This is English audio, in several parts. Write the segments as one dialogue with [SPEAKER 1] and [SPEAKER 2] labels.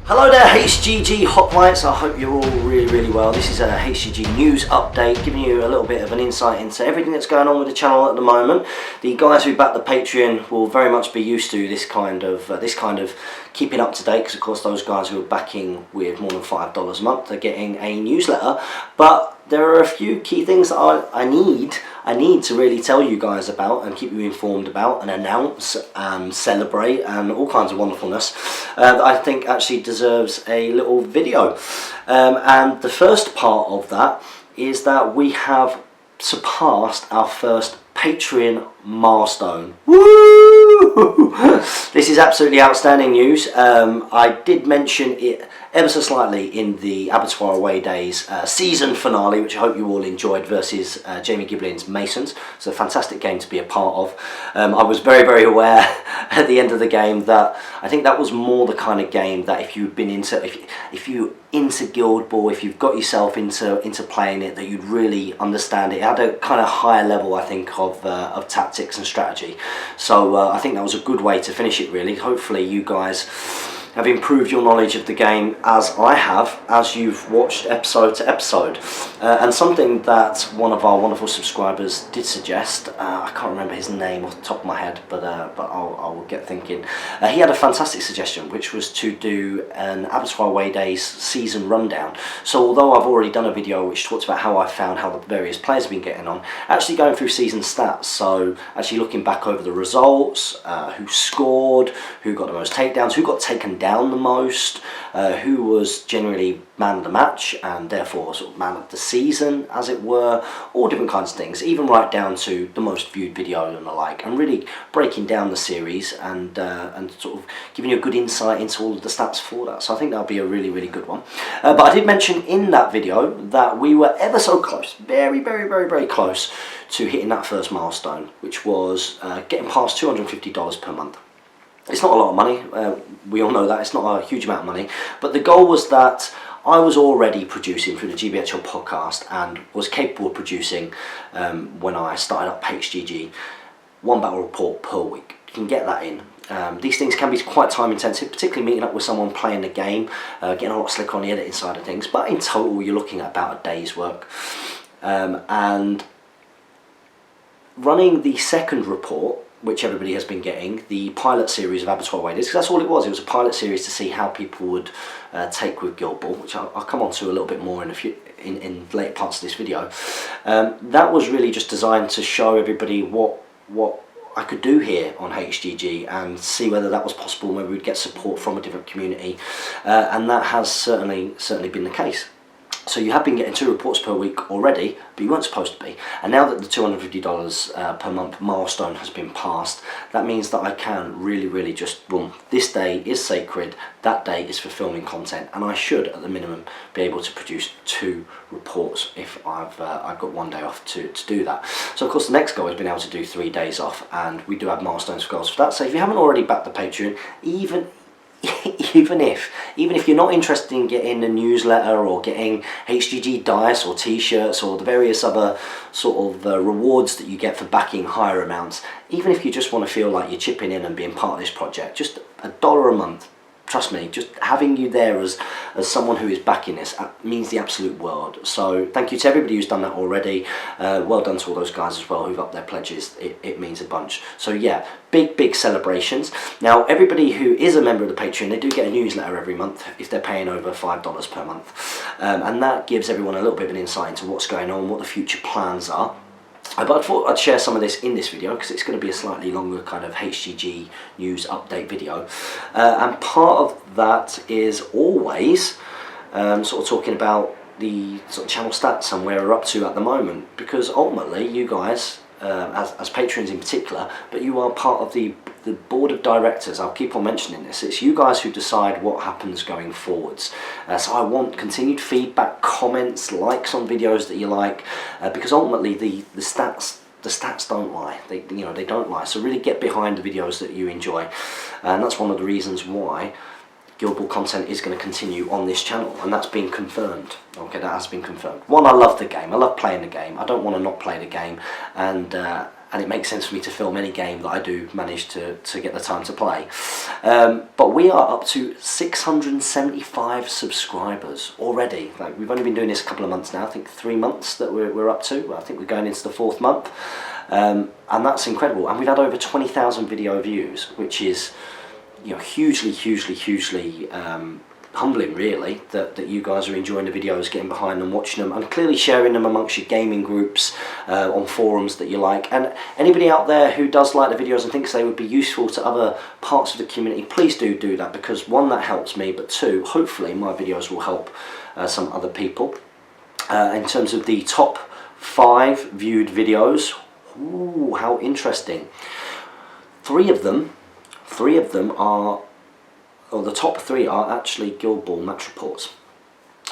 [SPEAKER 1] Hello there HGG Hoplites, I hope you're all really well. This is a HGG news update, giving you a little bit of an insight into everything that's going on with the channel at the moment. The guys who back the Patreon will very much be used to this kind of keeping up to date, because of course those guys who are backing with more than $5 a month are getting a newsletter. But there are a few key things that I need to really tell you guys about and keep you informed about and announce and celebrate and all kinds of wonderfulness that I think actually deserves a little video. And the first part of that is that we have surpassed our first Patreon milestone. Woo! This is absolutely outstanding news. I did mention it ever so slightly in the Abattoir Away Days season finale, which I hope you all enjoyed, versus Jamie Giblin's Masons. It's a fantastic game to be a part of. I was very aware at the end of the game that I think that was more the kind of game that if you've been into, if you into Guild Ball, if you've got yourself into playing it, that you'd really understand it. It had a kind of higher level, I think, of tactics and strategy. So I think that was a good way to finish it, really. Hopefully you guys have improved your knowledge of the game as I have, as you've watched episode to episode. And something that one of our wonderful subscribers did suggest, I can't remember his name off the top of my head, but I'll get thinking. He had a fantastic suggestion, which was to do an Abattoir Away Days season rundown. So although I've already done a video which talks about how I found how the various players have been getting on, actually going through season stats, so actually looking back over the results, who scored, who got the most takedowns, who got taken down the most, who was generally man of the match and therefore sort of man of the season, as it were, all different kinds of things, even right down to the most viewed video and the like, and really breaking down the series and sort of giving you a good insight into all of the stats for that. So I think that'll be a really good one. But I did mention in that video that we were ever so close, very close to hitting that first milestone, which was getting past $250 per month. It's not a lot of money, we all know that, it's not a huge amount of money, but the goal was that I was already producing through the GBHL podcast and was capable of producing, when I started up HGG, one battle report per week. You can get that in. These things can be quite time intensive, particularly meeting up with someone playing the game, getting a lot slicker on the editing side of things, but in total you're looking at about a day's work. And running the second report, which everybody has been getting, the pilot series of Abattoir Away Days, because that's all it was. It was a pilot series to see how people would take with Guild Ball, which I'll come on to a little bit more in later parts of this video. That was really just designed to show everybody what I could do here on HGG and see whether that was possible, whether we'd get support from a different community, and that has certainly been the case. So you have been getting 2 reports per week already, but you weren't supposed to be. And now that the $250 per month milestone has been passed, that means that I can really just, boom, this day is sacred, that day is for filming content, and I should, at the minimum, be able to produce 2 reports if I've got one day off to do that. So of course the next goal has been able to do 3 days off, and we do have milestones for goals for that. So if you haven't already backed the Patreon, even if you're not interested in getting a newsletter or getting HGG dice or t-shirts or the various other sort of rewards that you get for backing higher amounts, even if you just want to feel like you're chipping in and being part of this project, just $1 a month, trust me, just having you there as someone who is backing this means the absolute world. So thank you to everybody who's done that already. Well done to all those guys as well who've upped their pledges. It means a bunch. So yeah, big celebrations. Now everybody who is a member of the Patreon, they do get a newsletter every month if they're paying over $5 per month. And that gives everyone a little bit of an insight into what's going on, what the future plans are. But I thought I'd share some of this in this video because it's going to be a slightly longer kind of HGG news update video. And part of that is always sort of talking about the sort of channel stats and where we're up to at the moment, because ultimately you guys, as patrons in particular, but you are part of the board of directors. I'll keep on mentioning this. It's you guys who decide what happens going forwards. So I want continued feedback, comments, likes on videos that you like, because ultimately the stats don't lie. They don't lie. So really get behind the videos that you enjoy, and that's one of the reasons why Guild Ball content is going to continue on this channel, and that's been confirmed. Okay, that has been confirmed. One, I love the game. I love playing the game. I don't want to not play the game, and and it makes sense for me to film any game that I do manage to get the time to play. But we are up to 675 subscribers already. Like, we've only been doing this a couple of months now, I think 3 months that we're up to. I think we're going into the 4th month, and that's incredible. And we've had over 20,000 video views, which is, you know, hugely humbling, really, that you guys are enjoying the videos, getting behind them, watching them, and clearly sharing them amongst your gaming groups, on forums that you like. And anybody out there who does like the videos and thinks they would be useful to other parts of the community, please do that, because 1, that helps me, but 2, hopefully my videos will help some other people. In terms of the top 5 viewed videos, ooh, how interesting. 3 of them are, or the top 3 are actually Guild Ball match reports,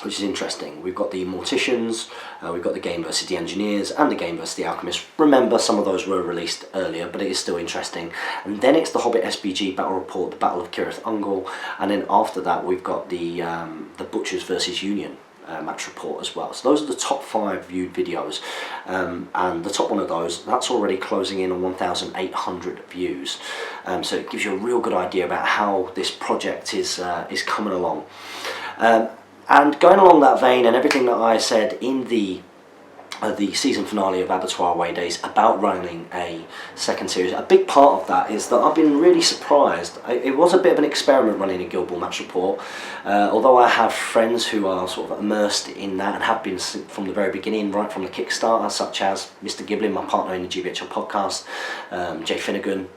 [SPEAKER 1] which is interesting. We've got the Morticians, we've got the Game vs the Engineers, and the Game vs the Alchemists. Remember, some of those were released earlier, but it is still interesting. And then it's the Hobbit SBG Battle Report, the Battle of Cirith Ungol, and then after that we've got the Butchers vs Union match report as well. So those are the top 5 viewed videos, and the top one of those, that's already closing in on 1,800 views. So it gives you a real good idea about how this project is coming along. And going along that vein, and everything that I said in the season finale of Abattoir Away Days about running a second series, a big part of that is that I've been really surprised. It was a bit of an experiment running a Guild Ball match report, although I have friends who are sort of immersed in that and have been from the very beginning, right from the Kickstarter, such as Mr. Giblin, my partner in the GBHL podcast, Jay Finnegan,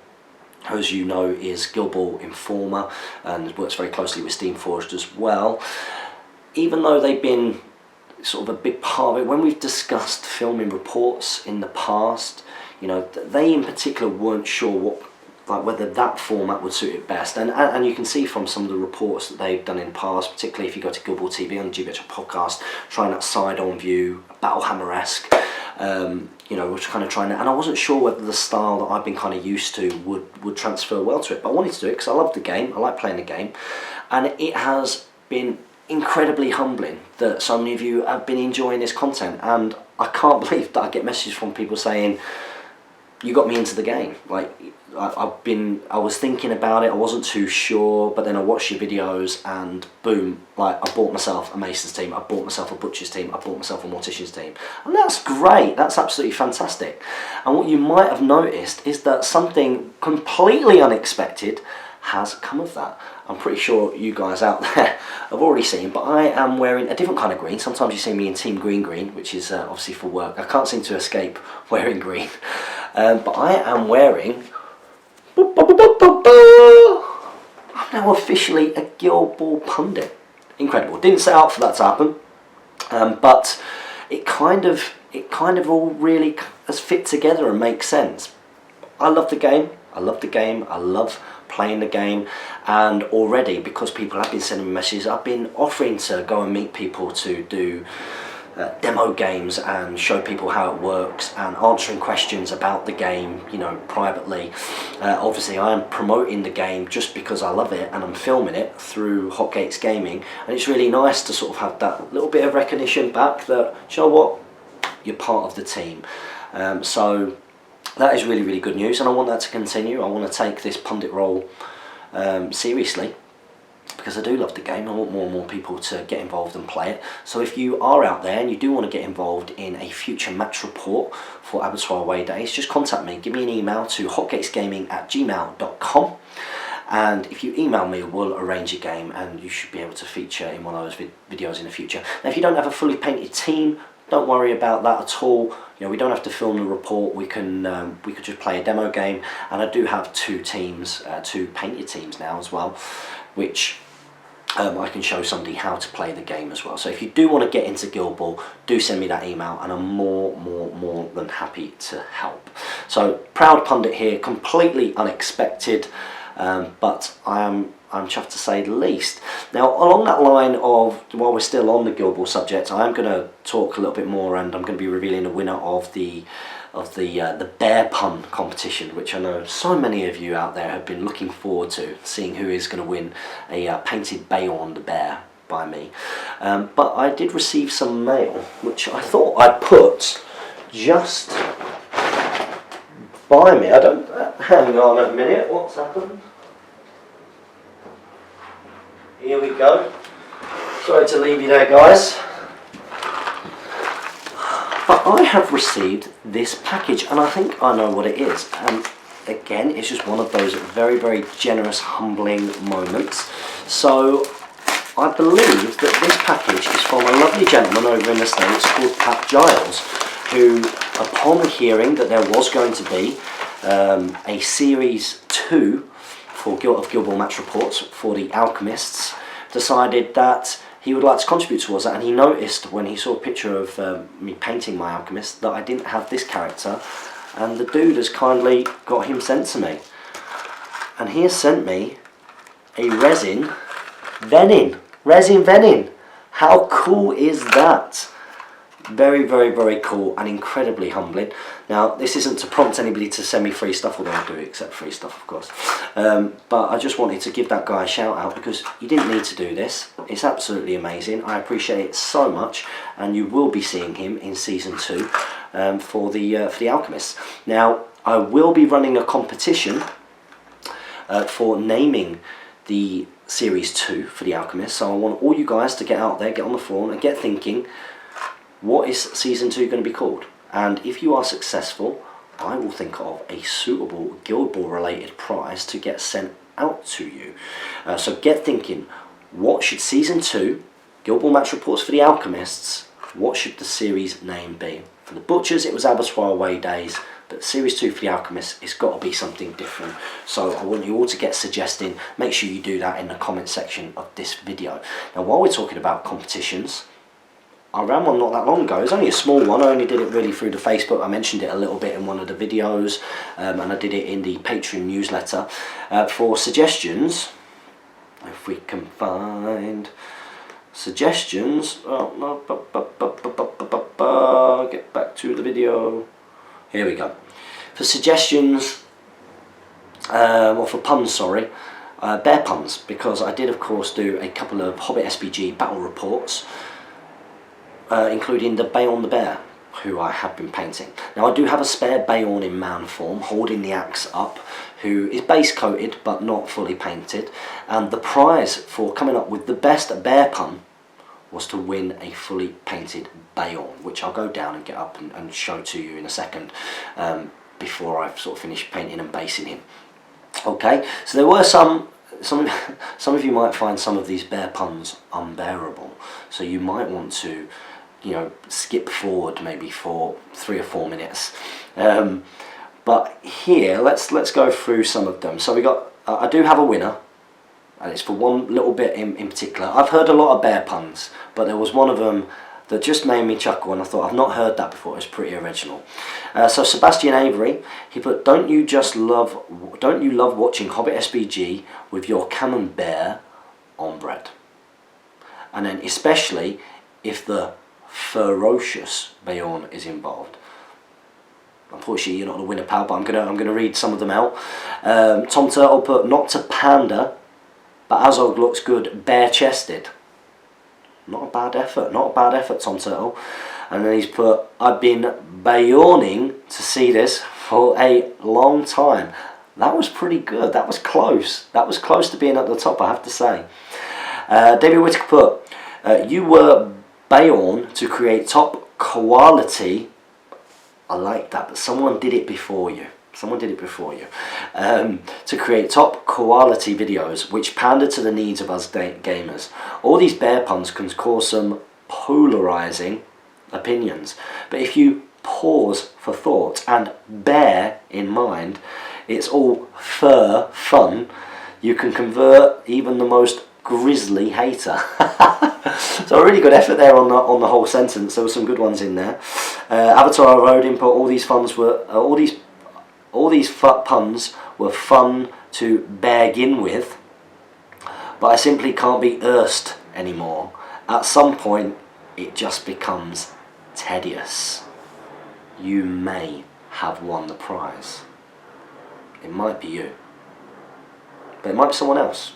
[SPEAKER 1] who, as you know, is Guild Ball Informer and works very closely with Steamforged as well. Even though they've been sort of a big part of it, when we've discussed filming reports in the past, you know, they in particular weren't sure whether that format would suit it best, and you can see from some of the reports that they've done in the past, particularly if you go to Guild Ball TV on the GBHL podcast, trying that side-on view, Battlehammer-esque, you know, which kind of trying that, and I wasn't sure whether the style that I've been kind of used to would transfer well to it, but I wanted to do it because I love the game, I like playing the game, and it has been incredibly humbling that so many of you have been enjoying this content, and I can't believe that I get messages from people saying, you got me into the game. Like, I was thinking about it, I wasn't too sure, but then I watched your videos and boom, like, I bought myself a Mason's team, I bought myself a Butcher's team, I bought myself a Mortician's team, and that's great, that's absolutely fantastic. And what you might have noticed is that something completely unexpected has come of that. I'm pretty sure you guys out there have already seen, but I am wearing a different kind of green. Sometimes you see me in Team Green, which is obviously for work. I can't seem to escape wearing green. But I am wearing... I'm now officially a Guild Ball pundit. Incredible. Didn't set out for that to happen, but it kind of all really has fit together and makes sense. I love the game. I love playing the game, and already, because people have been sending me messages, I've been offering to go and meet people to do demo games and show people how it works and answering questions about the game, you know, privately. Obviously I am promoting the game just because I love it, and I'm filming it through Hotgates Gaming, and it's really nice to sort of have that little bit of recognition back that, you know what, you're part of the team. So that is really good news, and I want that to continue. I want to take this pundit role seriously, because I do love the game. I want more and more people to get involved and play it. So if you are out there and you do want to get involved in a future match report for Abattoir Away Days, just contact me. Give me an email to hotgatesgaming@gmail.com, and if you email me, we'll arrange a game and you should be able to feature in one of those videos in the future. Now, if you don't have a fully painted team, don't worry about that at all. You know, we don't have to film the report. We could just play a demo game, and I do have 2 teams, 2 painted teams now as well, which I can show somebody how to play the game as well. So if you do want to get into Guild Ball, do send me that email, and I'm more than happy to help. So, proud pundit here, completely unexpected, but I'm chuffed to say the least. Now, along that line of, while we're still on the Guild Ball subject, I am going to talk a little bit more, and I'm going to be revealing the winner of the bear pun competition, which I know so many of you out there have been looking forward to, seeing who is going to win a painted Bayon the bear by me. But I did receive some mail, which I thought I'd put just by me. I don't. Hang on a minute. What's happened? Here we go. Sorry to leave you there, guys. But I have received this package, and I think I know what it is. And again, it's just one of those very, very generous, humbling moments. So I believe that this package is from a lovely gentleman over in the States called Pat Giles, who, upon hearing that there was going to be a Series 2 of Guild Match Reports for the Alchemists, decided that he would like to contribute towards that. And he noticed when he saw a picture of me painting my Alchemist that I didn't have this character, and the dude has kindly got him sent to me. And he has sent me a resin venin. How cool is that? Very, very, very cool and incredibly humbling. Now, this isn't to prompt anybody to send me free stuff, although I do accept free stuff, of course. But I just wanted to give that guy a shout out because you didn't need to do this. It's absolutely amazing. I appreciate it so much, and you will be seeing him in Season 2 for the Alchemists. Now, I will be running a competition for naming the Series 2 for the Alchemists. So I want all you guys to get out there, get on the floor and get thinking, what is Season 2 going to be called? And if you are successful, I will think of a suitable Guild Ball related prize to get sent out to you. So get thinking, what should Season 2, Guild Ball Match Reports for the Alchemists, what should the series name be? For the Butchers, it was Abattoir Away Days, but Series 2 for the Alchemists, it's got to be something different. So I want you all to get suggesting. Make sure you do that in the comment section of this video. Now, while we're talking about competitions, I ran one not that long ago. It was only a small one. I only did it really through the Facebook. I mentioned it a little bit in one of the videos, and I did it in the Patreon newsletter for suggestions. If we can find suggestions, get back to the video. Here we go. For suggestions, or for puns, sorry, bear puns, because I did, of course, do a couple of Hobbit SBG battle reports, including the Bayon the Bear, who I have been painting. Now, I do have a spare Bayon in man form, holding the axe up, who is base coated but not fully painted. And the prize for coming up with the best bear pun was to win a fully painted Bayon, which I'll go down and get up and show to you in a second, before I've sort of finished painting and basing him. Okay, so there were some of you might find some of these bear puns unbearable, so you might want to, you know, skip forward maybe for 3 or 4 minutes. But here, let's go through some of them. So we got, I do have a winner, and it's for one little bit in particular. I've heard a lot of bear puns, but there was one of them that just made me chuckle, and I thought, I've not heard that before. It's pretty original. So Sebastian Avery, he put, don't you love watching Hobbit SBG with your camembert on bread? And then especially if the ferocious Bayon is involved. Unfortunately, you're not the winner, pal, but I'm gonna read some of them out. Tom Turtle put, not to pander, but Azog looks good bare-chested. Not a bad effort, Tom Turtle. And then he's put, I've been bayoning to see this for a long time. That was pretty good. That was close. That was close to being at the top, I have to say. David Whittaker put, you were bayon to create top quality. I like that, but someone did it before you. To create top quality videos which pander to the needs of us gamers. All these bear puns can cause some polarizing opinions, but if you pause for thought and bear in mind it's all fun, you can convert even the most grisly hater. So a really good effort there on the whole sentence. There were some good ones in there. Avatar Road input, all these puns were fun to begin with, but I simply can't be erst anymore. At some point, it just becomes tedious. You may have won the prize. It might be you, but it might be someone else.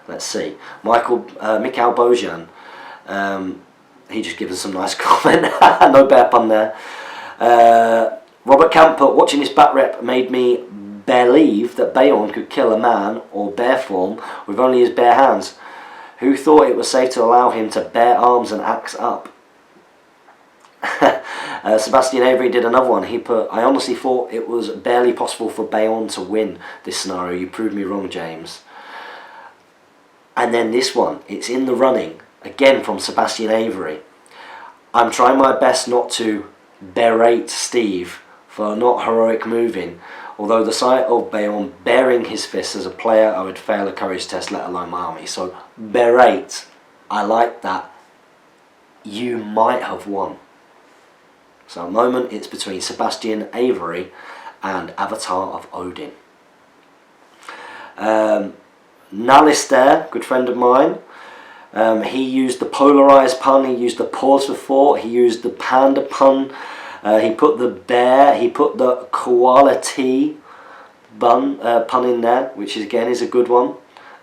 [SPEAKER 1] Let's see. Mikhail Bojan, he just gives us some nice comment. No bear pun there. Robert Camp put, watching this back rep made me believe that Bayon could kill a man or bear form with only his bare hands. Who thought it was safe to allow him to bare arms and axe up? Sebastian Avery did another one. He put, I honestly thought it was barely possible for Bayon to win this scenario. You proved me wrong, James. And then this one, it's in the running, again from Sebastian Avery. I'm trying my best not to berate Steve for not heroic moving. Although the sight of Bayon baring his fists as a player, I would fail a courage test, let alone my army. So, berate, I like that. You might have won. So, at the moment, it's between Sebastian Avery and Avatar of Odin. Nalistair, good friend of mine, he used the polarized pun, he used the pause for thought, he used the panda pun. He put the bear, he put the quality pun in there, which again is a good one.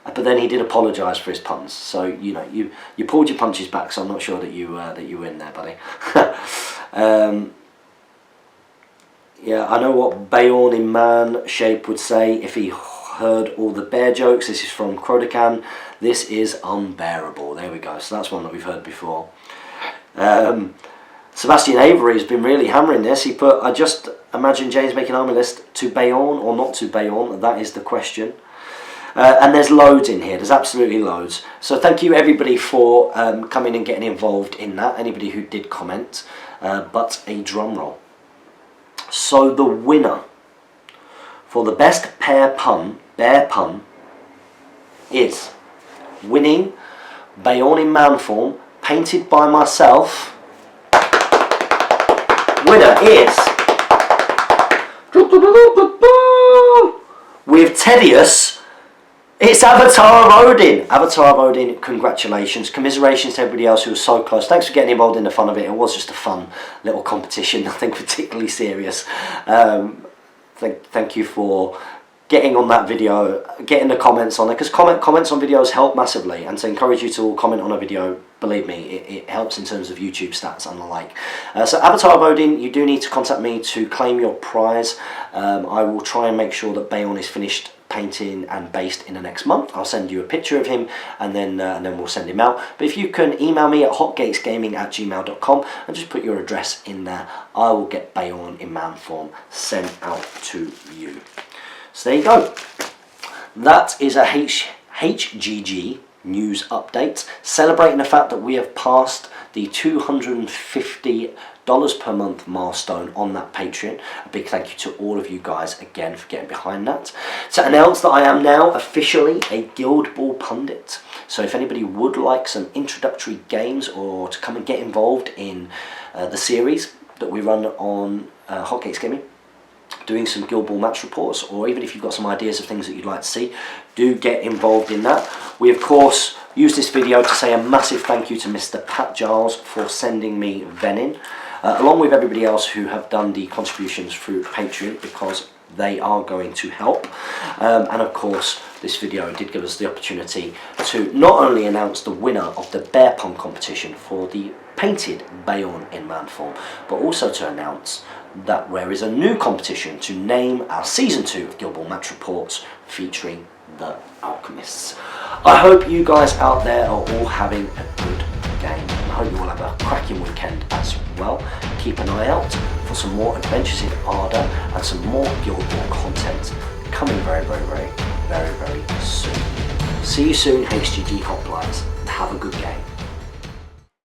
[SPEAKER 1] But then he did apologise for his puns, so you know you pulled your punches back. So I'm not sure that you win there, buddy. Yeah, I know what Bayon in man shape would say if he heard all the bear jokes. This is from Crodocan. This is unbearable. There we go. So that's one that we've heard before. Sebastian Avery has been really hammering this. He put, I just imagine James making army list to Bayon or not to Bayon. That is the question. And there's loads in here. There's absolutely loads. So thank you everybody for coming and getting involved in that. Anybody who did comment. But a drum roll. So the winner for the best bear pun is winning Bayon in man form, painted by myself. Winner is with Tedious. It's Avatar of Odin. Avatar of Odin, congratulations. Commiserations to everybody else who was so close. Thanks for getting involved in the fun of it. It was just a fun little competition, nothing particularly serious. Thank you for getting on that video, getting the comments on it, because comments on videos help massively, and to encourage you to all comment on a video, believe me, it helps in terms of YouTube stats and the like. So Avatar of Odin, you do need to contact me to claim your prize. I will try and make sure that Bayon is finished painting and based in the next month. I'll send you a picture of him and then we'll send him out. But if you can email me at hotgatesgaming@gmail.com and just put your address in there, I will get Bayon in man form sent out to you. So there you go. That is a HGG news update, celebrating the fact that we have passed the $250 per month milestone on that Patreon. A big thank you to all of you guys again for getting behind that. To announce that I am now officially a Guild Ball pundit. So if anybody would like some introductory games or to come and get involved in the series that we run on Hotgates Gaming, doing some Guild Ball match reports, or even if you've got some ideas of things that you'd like to see, do get involved in that. We of course use this video to say a massive thank you to Mr. Pat Giles for sending me Venin, along with everybody else who have done the contributions through Patreon, because they are going to help. And of course this video did give us the opportunity to not only announce the winner of the bear pun competition for the painted Bayon in man form, but also to announce that there is a new competition to name our Season 2 of Guild Ball Match Reports featuring the Alchemists. I hope you guys out there are all having a good game. I hope you all have a cracking weekend as well. Keep an eye out for some more Adventures in Arda and some more Guild Ball content coming very, very, very, very, very soon. See you soon, HGG Hoplites, and have a good game.